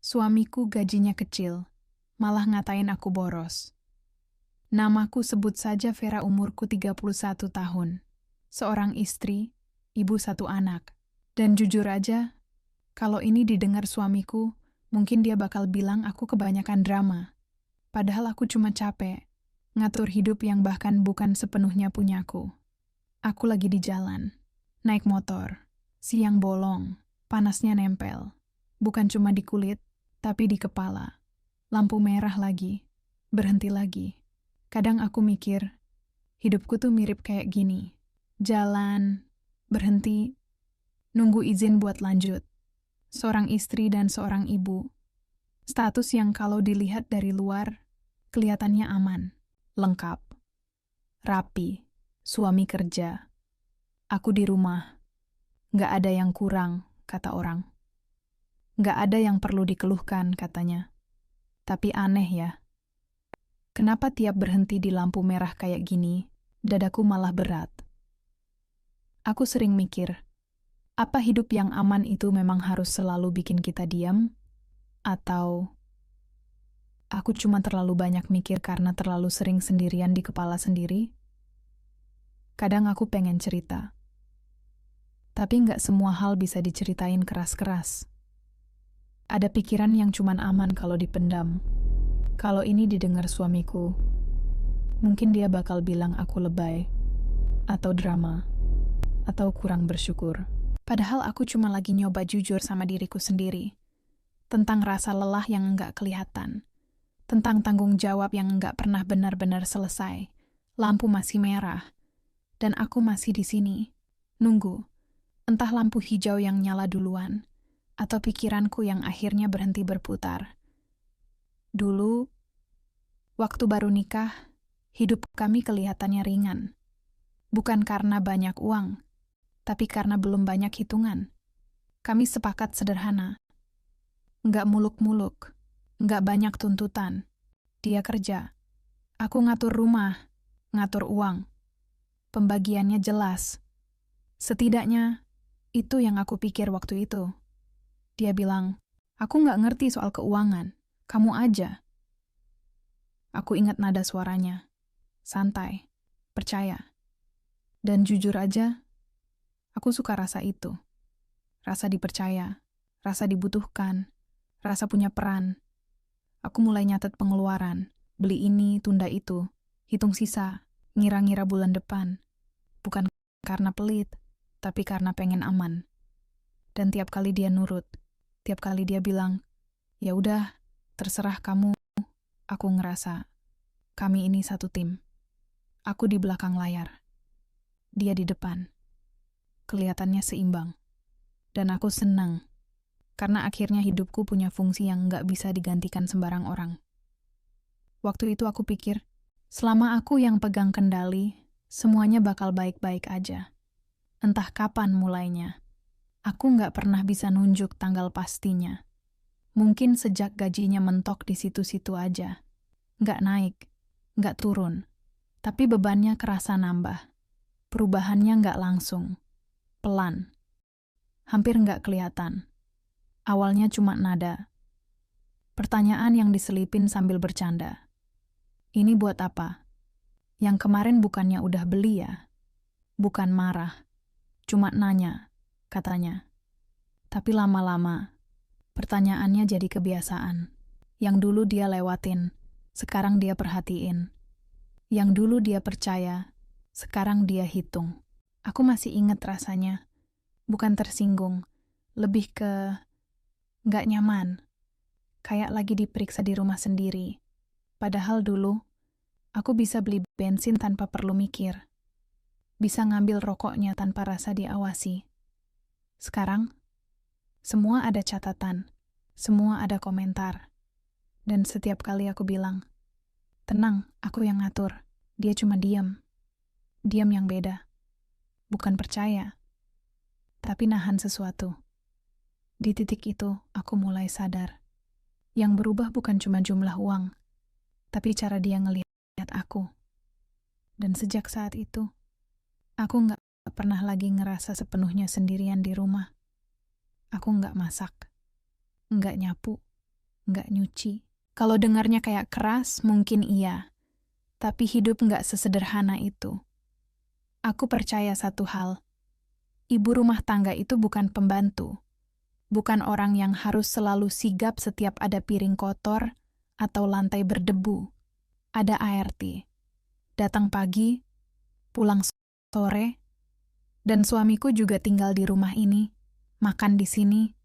Suamiku gajinya kecil, malah ngatain aku boros. Namaku sebut saja Vera, umurku 31 tahun. Seorang istri, ibu satu anak. Dan jujur aja, kalau ini didengar suamiku, mungkin dia bakal bilang aku kebanyakan drama. Padahal aku cuma capek, ngatur hidup yang bahkan bukan sepenuhnya punyaku. Aku lagi di jalan, naik motor, siang bolong, panasnya nempel. Bukan cuma di kulit, tapi di kepala. Lampu merah lagi, berhenti lagi. Kadang aku mikir, hidupku tuh mirip kayak gini. Jalan, berhenti, nunggu izin buat lanjut. Seorang istri dan seorang ibu. Status yang kalau dilihat dari luar, kelihatannya aman, lengkap, rapi, suami kerja. Aku di rumah, nggak ada yang kurang, kata orang. Nggak ada yang perlu dikeluhkan, katanya. Tapi aneh ya, kenapa tiap berhenti di lampu merah kayak gini, dadaku malah berat. Aku sering mikir, apa hidup yang aman itu memang harus selalu bikin kita diam? Atau aku cuma terlalu banyak mikir karena terlalu sering sendirian di kepala sendiri? Kadang aku pengen cerita, tapi nggak semua hal bisa diceritain keras-keras. Ada pikiran yang cuman aman kalau dipendam. Kalau ini didengar suamiku, mungkin dia bakal bilang aku lebay, atau drama, atau kurang bersyukur. Padahal aku cuma lagi nyoba jujur sama diriku sendiri. Tentang rasa lelah yang enggak kelihatan. Tentang tanggung jawab yang enggak pernah benar-benar selesai. Lampu masih merah. Dan aku masih di sini. Nunggu. Entah lampu hijau yang nyala duluan, atau pikiranku yang akhirnya berhenti berputar. Dulu, waktu baru nikah, hidup kami kelihatannya ringan. Bukan karena banyak uang, tapi karena belum banyak hitungan. Kami sepakat sederhana. Nggak muluk-muluk, nggak banyak tuntutan. Dia kerja. Aku ngatur rumah, ngatur uang. Pembagiannya jelas. Setidaknya, itu yang aku pikir waktu itu. Dia bilang, aku nggak ngerti soal keuangan. Kamu aja. Aku ingat nada suaranya. Santai, percaya. Dan jujur aja, aku suka rasa itu. Rasa dipercaya, rasa dibutuhkan, rasa punya peran. Aku mulai nyatet pengeluaran, beli ini, tunda itu, hitung sisa, ngira-ngira bulan depan. Bukan karena pelit, tapi karena pengen aman. Dan tiap kali dia nurut, tiap kali dia bilang, ya udah, terserah kamu, aku ngerasa, kami ini satu tim. Aku di belakang layar, dia di depan. Kelihatannya seimbang. Dan aku senang, karena akhirnya hidupku punya fungsi yang nggak bisa digantikan sembarang orang. Waktu itu aku pikir, selama aku yang pegang kendali, semuanya bakal baik-baik aja. Entah kapan mulainya. Aku nggak pernah bisa nunjuk tanggal pastinya. Mungkin sejak gajinya mentok di situ-situ aja. Nggak naik, nggak turun. Tapi bebannya kerasa nambah. Perubahannya nggak langsung. Pelan. Hampir nggak kelihatan. Awalnya cuma nada. Pertanyaan yang diselipin sambil bercanda. Ini buat apa? Yang kemarin bukannya udah beli ya? Bukan marah. Cuma nanya, katanya. Tapi lama-lama, pertanyaannya jadi kebiasaan. Yang dulu dia lewatin, sekarang dia perhatiin. Yang dulu dia percaya, sekarang dia hitung. Aku masih inget rasanya. Bukan tersinggung, lebih ke nggak nyaman. Kayak lagi diperiksa di rumah sendiri. Padahal dulu, aku bisa beli bensin tanpa perlu mikir. Bisa ngambil rokoknya tanpa rasa diawasi. Sekarang, semua ada catatan, semua ada komentar. Dan setiap kali aku bilang, tenang, aku yang ngatur. Dia cuma diam. Diam yang beda. Bukan percaya, tapi nahan sesuatu. Di titik itu, aku mulai sadar. Yang berubah bukan cuma jumlah uang, tapi cara dia ngelihat aku. Dan sejak saat itu, aku nggak pernah lagi ngerasa sepenuhnya sendirian di rumah. Aku nggak masak, nggak nyapu, nggak nyuci. Kalau dengarnya kayak keras, mungkin iya. Tapi hidup nggak sesederhana itu. Aku percaya satu hal. Ibu rumah tangga itu bukan pembantu. Bukan orang yang harus selalu sigap setiap ada piring kotor atau lantai berdebu. Ada ART. Datang pagi, pulang sore, dan suamiku juga tinggal di rumah ini, makan di sini,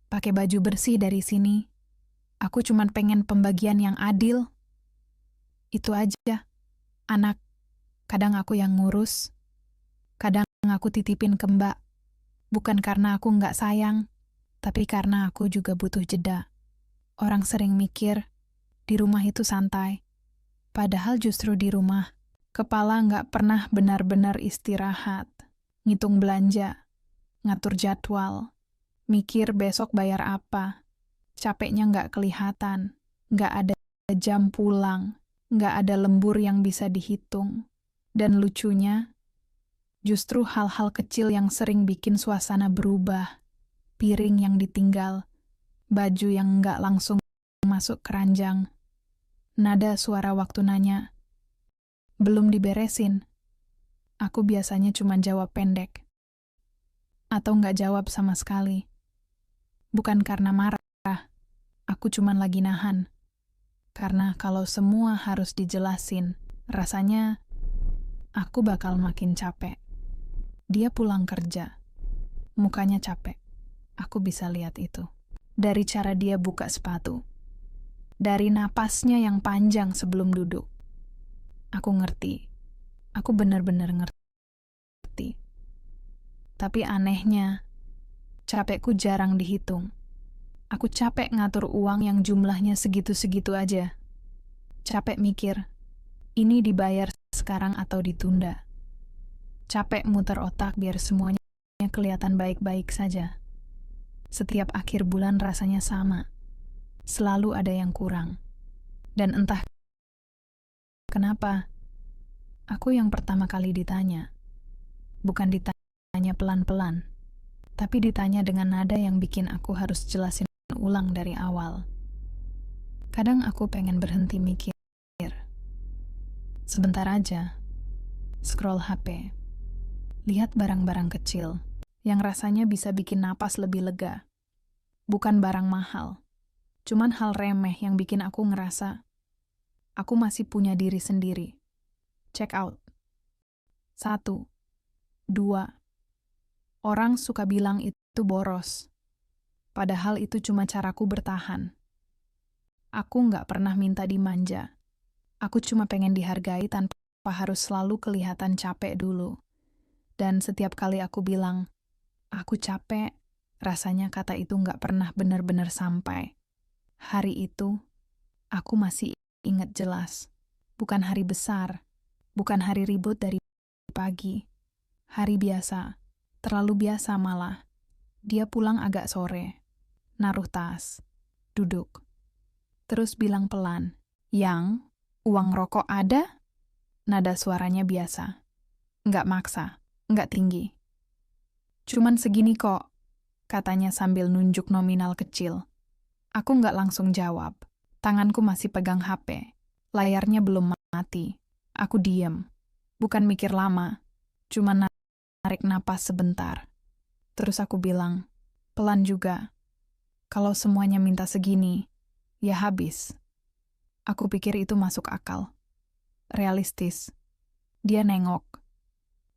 pakai baju bersih dari sini. Aku cuma pengen pembagian yang adil. Itu aja. Anak, kadang aku yang ngurus, kadang aku titipin ke Mbak. Bukan karena aku nggak sayang, tapi karena aku juga butuh jeda. Orang sering mikir, di rumah itu santai. Padahal justru di rumah, kepala nggak pernah benar-benar istirahat. Ngitung belanja, ngatur jadwal, mikir besok bayar apa. Capeknya nggak kelihatan, nggak ada jam pulang, nggak ada lembur yang bisa dihitung. Dan lucunya, justru hal-hal kecil yang sering bikin suasana berubah. Piring yang ditinggal, baju yang nggak langsung masuk keranjang, nada suara waktu nanya, belum diberesin. Aku biasanya cuma jawab pendek. Atau nggak jawab sama sekali. Bukan karena marah, aku cuma lagi nahan. Karena kalau semua harus dijelasin, rasanya aku bakal makin capek. Dia pulang kerja, mukanya capek. Aku bisa lihat itu. Dari cara dia buka sepatu. Dari napasnya yang panjang sebelum duduk. Aku ngerti. Aku benar-benar ngerti. Tapi anehnya, capekku jarang dihitung. Aku capek ngatur uang yang jumlahnya segitu-segitu aja. Capek mikir, ini dibayar sekarang atau ditunda. Capek muter otak biar semuanya kelihatan baik-baik saja. Setiap akhir bulan rasanya sama. Selalu ada yang kurang. Dan entah kenapa, aku yang pertama kali ditanya. Bukan ditanya pelan-pelan, tapi ditanya dengan nada yang bikin aku harus jelasin ulang dari awal. Kadang aku pengen berhenti mikir. Sebentar aja. Scroll HP. Lihat barang-barang kecil yang rasanya bisa bikin napas lebih lega. Bukan barang mahal. Cuman hal remeh yang bikin aku ngerasa aku masih punya diri sendiri. Check out. 1, 2. Orang suka bilang itu boros. Padahal itu cuma caraku bertahan. Aku nggak pernah minta dimanja. Aku cuma pengen dihargai tanpa harus selalu kelihatan capek dulu. Dan setiap kali aku bilang, aku capek, rasanya kata itu nggak pernah benar-benar sampai. Hari itu, aku masih ingat jelas. Bukan hari besar, bukan hari ribut dari pagi. Hari biasa, terlalu biasa malah. Dia pulang agak sore, naruh tas, duduk. Terus bilang pelan, "Yang, uang rokok ada?" Nada suaranya biasa. Nggak maksa, nggak tinggi. "Cuman segini kok," katanya sambil nunjuk nominal kecil. Aku nggak langsung jawab. Tanganku masih pegang HP. Layarnya belum mati. Aku diem. Bukan mikir lama. Cuma narik napas sebentar. Terus aku bilang, pelan juga. Kalau semuanya minta segini, ya habis. Aku pikir itu masuk akal. Realistis. Dia nengok.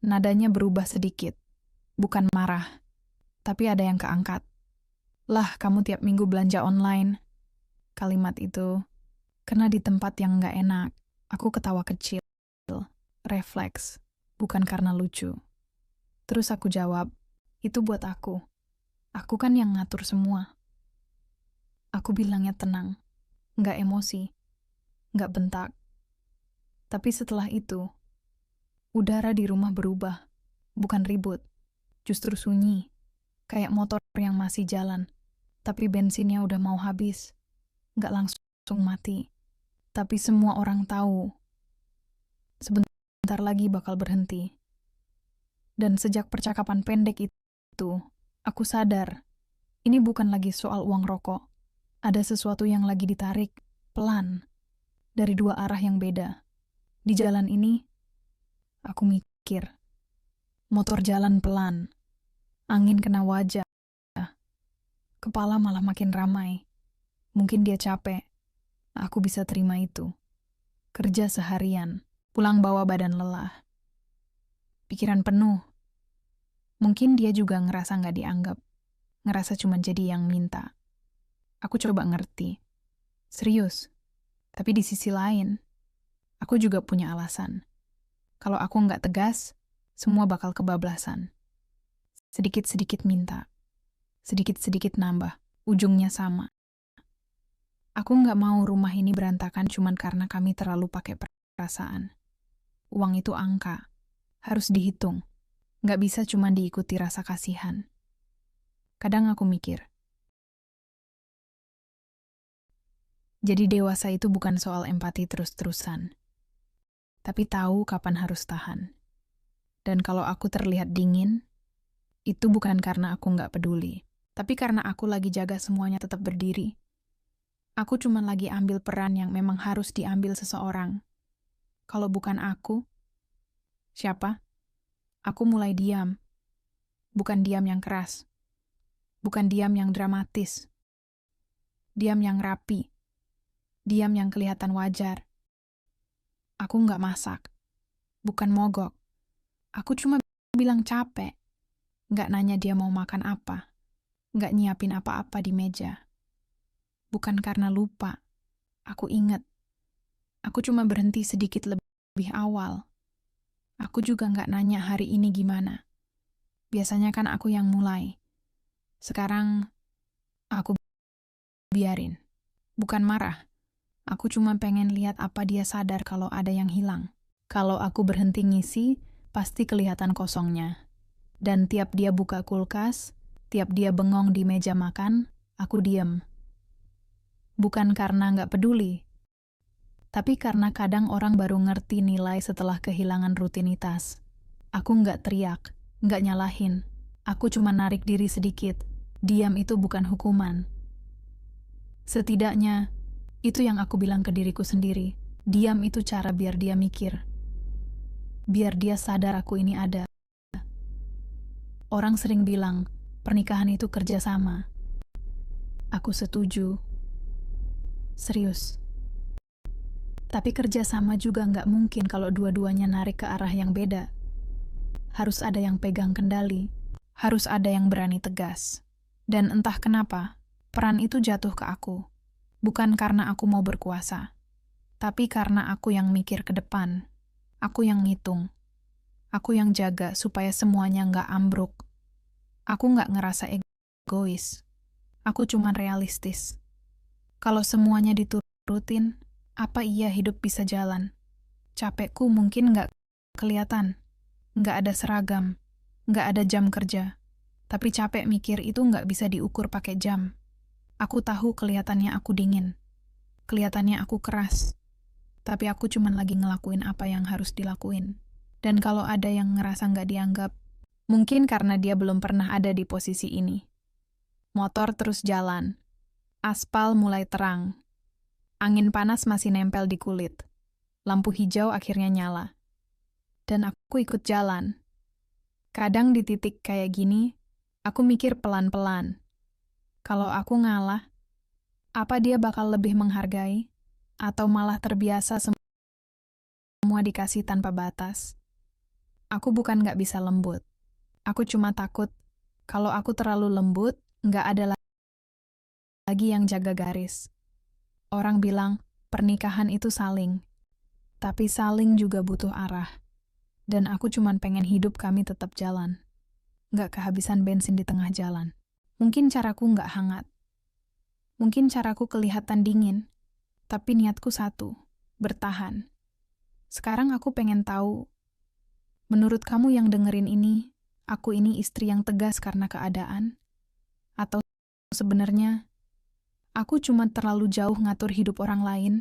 Nadanya berubah sedikit. Bukan marah. Tapi ada yang keangkat. "Lah, kamu tiap minggu belanja online." Kalimat itu kena di tempat yang nggak enak. Aku ketawa kecil. Refleks. Bukan karena lucu. Terus aku jawab, "Itu buat aku. Aku kan yang ngatur semua." Aku bilangnya tenang. Nggak emosi. Nggak bentak. Tapi setelah itu, udara di rumah berubah. Bukan ribut. Justru sunyi. Kayak motor yang masih jalan. Tapi bensinnya udah mau habis. Nggak langsung mati. Tapi semua orang tahu. Sebentar lagi bakal berhenti. Dan sejak percakapan pendek itu, aku sadar, ini bukan lagi soal uang rokok. Ada sesuatu yang lagi ditarik, pelan, dari dua arah yang beda. Di jalan ini, aku mikir, motor jalan pelan, angin kena wajah, kepala malah makin ramai. Mungkin dia capek, aku bisa terima itu. Kerja seharian, pulang bawa badan lelah. Pikiran penuh. Mungkin dia juga ngerasa nggak dianggap, ngerasa cuma jadi yang minta. Aku coba ngerti. Serius. Tapi di sisi lain, aku juga punya alasan. Kalau aku nggak tegas, semua bakal kebablasan. Sedikit-sedikit minta. Sedikit-sedikit nambah. Ujungnya sama. Aku nggak mau rumah ini berantakan cuman karena kami terlalu pakai perasaan. Uang itu angka. Harus dihitung. Nggak bisa cuma diikuti rasa kasihan. Kadang aku mikir, jadi dewasa itu bukan soal empati terus-terusan, tapi tahu kapan harus tahan. Dan kalau aku terlihat dingin, itu bukan karena aku nggak peduli, tapi karena aku lagi jaga semuanya tetap berdiri. Aku cuma lagi ambil peran yang memang harus diambil seseorang. Kalau bukan aku, siapa? Aku mulai diam. Bukan diam yang keras. Bukan diam yang dramatis. Diam yang rapi. Diam yang kelihatan wajar. Aku nggak masak. Bukan mogok. Aku cuma bilang capek. Nggak nanya dia mau makan apa. Nggak nyiapin apa-apa di meja. Bukan karena lupa. Aku ingat. Aku cuma berhenti sedikit lebih awal. Aku juga nggak nanya hari ini gimana. Biasanya kan aku yang mulai. Sekarang, aku biarin. Bukan marah. Aku cuma pengen lihat apa dia sadar kalau ada yang hilang. Kalau aku berhenti ngisi, pasti kelihatan kosongnya. Dan tiap dia buka kulkas, tiap dia bengong di meja makan, aku diem. Bukan karena nggak peduli, tapi karena kadang orang baru ngerti nilai setelah kehilangan rutinitas. Aku nggak teriak, nggak nyalahin. Aku cuma narik diri sedikit. Diam itu bukan hukuman. Setidaknya, itu yang aku bilang ke diriku sendiri. Diam itu cara biar dia mikir. Biar dia sadar aku ini ada. Orang sering bilang, pernikahan itu kerjasama. Aku setuju. Serius. Tapi kerjasama juga nggak mungkin kalau dua-duanya narik ke arah yang beda. Harus ada yang pegang kendali. Harus ada yang berani tegas. Dan entah kenapa, peran itu jatuh ke aku. Bukan karena aku mau berkuasa. Tapi karena aku yang mikir ke depan. Aku yang ngitung. Aku yang jaga supaya semuanya nggak ambruk. Aku nggak ngerasa egois. Aku cuman realistis. Kalau semuanya diturutin, apa iya hidup bisa jalan? Capekku mungkin nggak kelihatan. Nggak ada seragam. Nggak ada jam kerja. Tapi capek mikir itu nggak bisa diukur pakai jam. Aku tahu kelihatannya aku dingin. Kelihatannya aku keras. Tapi aku cuman lagi ngelakuin apa yang harus dilakuin. Dan kalau ada yang ngerasa nggak dianggap, mungkin karena dia belum pernah ada di posisi ini. Motor terus jalan. Aspal mulai terang. Angin panas masih nempel di kulit. Lampu hijau akhirnya nyala. Dan aku ikut jalan. Kadang di titik kayak gini, aku mikir pelan-pelan. Kalau aku ngalah, apa dia bakal lebih menghargai? Atau malah terbiasa semua dikasih tanpa batas? Aku bukan nggak bisa lembut. Aku cuma takut kalau aku terlalu lembut, nggak ada lagi yang jaga garis. Orang bilang, pernikahan itu saling. Tapi saling juga butuh arah. Dan aku cuma pengen hidup kami tetap jalan. Nggak kehabisan bensin di tengah jalan. Mungkin caraku nggak hangat. Mungkin caraku kelihatan dingin. Tapi niatku satu, bertahan. Sekarang aku pengen tahu, menurut kamu yang dengerin ini, aku ini istri yang tegas karena keadaan? Atau sebenarnya, aku cuma terlalu jauh ngatur hidup orang lain?